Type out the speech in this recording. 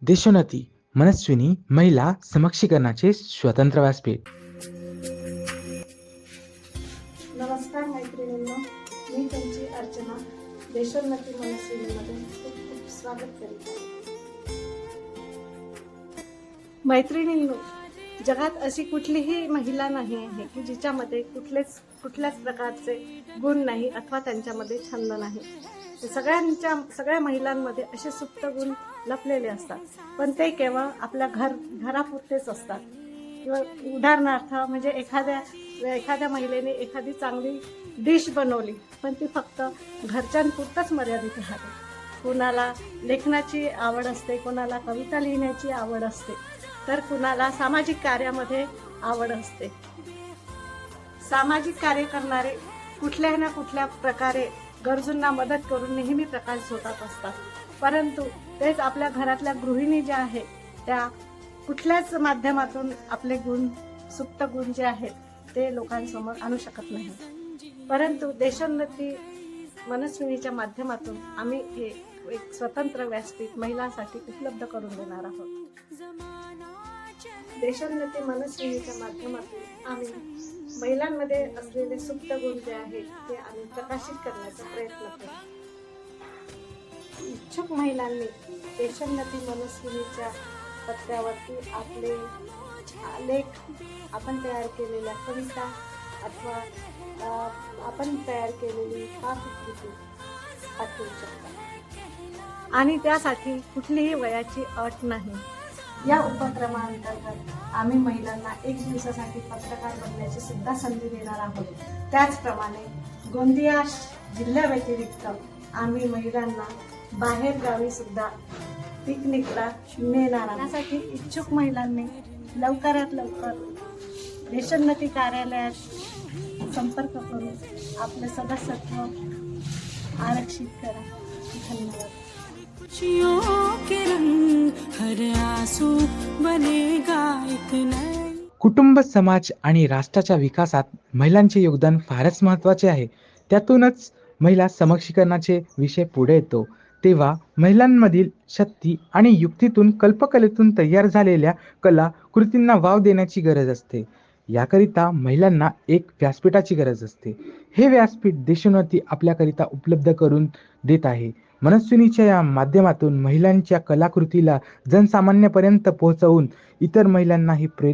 देशोन्नती मनस्विनी महिला समक्षीकरणाचे स्वतंत्र व्यासपीठ. नमस्कार मैत्रिणींनो, मी तुमची अर्चना देशोन्नती मनस्विनीमध्ये खूप खूप स्वागत करीत आहे. मैत्रिणींनो, जगात अशी कुठलीही महिला नाही आहे की जिच्यामध्ये कुठल्याच प्रकारचे गुण नाही अथवा त्यांच्यामध्ये छंद नाही. सगळ्या महिलांमध्ये असे सुप्त गुण लपलेले असतात, पण ते केवळ आपल्या घरापुरतेच असतात. किंवा उदाहरणार्थ म्हणजे एखाद्या महिलेने एखादी चांगली डिश बनवली, पण ती फक्त घरच्यांपुरतंच मर्यादित राहते. कुणाला लेखनाची आवड असते, कुणाला कविता लिहिण्याची आवड असते, तर कुणाला सामाजिक कार्यामध्ये आवड असते. सामाजिक कार्य करणारे कुठल्या ना कुठल्या प्रकारे गरजूंना मदत करून नेहमी प्रकाश झोतात असतात, परंतु तेच आपल्या घरातल्या गृहिणी ज्या आहेत त्या कुठल्याच माध्यमातून आपले सुप्त गुण जे आहेत ते लोकांसमोर आणू शकत नाही. परंतु देशोन्नती मनस्विनीच्या माध्यमातून आम्ही हे एक स्वतंत्र व्यासपीठ महिलांसाठी उपलब्ध करून देणार आहोत. देशोन्नती मनस्विनीच्या माध्यमातून आम्ही महिलांमध्ये असलेले सुप्त गुण जे आहेत ते आम्ही प्रकाशित करण्याचा प्रयत्न करू. इच्छुक महिलांनी देशोन्नती मनस्विनीच्या पत्त्यावरती आपले लेख, आपण तयार केलेल्या कविता अथवा आपण तयार केलेली पाककृती पाठवू शकता, आणि त्यासाठी कुठलीही वयाची अट नाही. या उपक्रमाअंतर्गत आम्ही महिलांना 1 दिवसासाठी पत्रकार बनण्याची सुद्धा संधी देणार आहोत. त्याचप्रमाणे गोंदिया जिल्ह्याव्यतिरिक्त आम्ही महिलांना बाहेर गावी सुद्धा पिकनिकला नेणार आहोत. त्यासाठी इच्छुक महिलांनी लवकरात लवकर देशोन्नती कार्यालयात संपर्क करून आपले सदस्यत्व आरक्षित करा. धन्यवाद. कुटुंब, समाज आणि राष्ट्राच्या विकासात महिलांचे योगदान फारच महत्त्वाचे आहे. त्यातूनच महिला समक्षीकरणाचे विषय पुढे येतो. तेव्हा महिलांमधील शक्ती आणि युक्तीतून, कल्पकलेतून तयार झालेल्या कला कृतींना वाव देण्याची गरज असते. याकरिता महिलांना एक व्यासपीठाची गरज असते. हे व्यासपीठ देशोन्नती आपल्याकरिता उपलब्ध करून देत आहे. मनस्विनीच्या या माध्यमातून महिलांच्या कलाकृतीला जनसामान्यापर्यंत पोहोचवून इतर महिलांनाही प्रेरित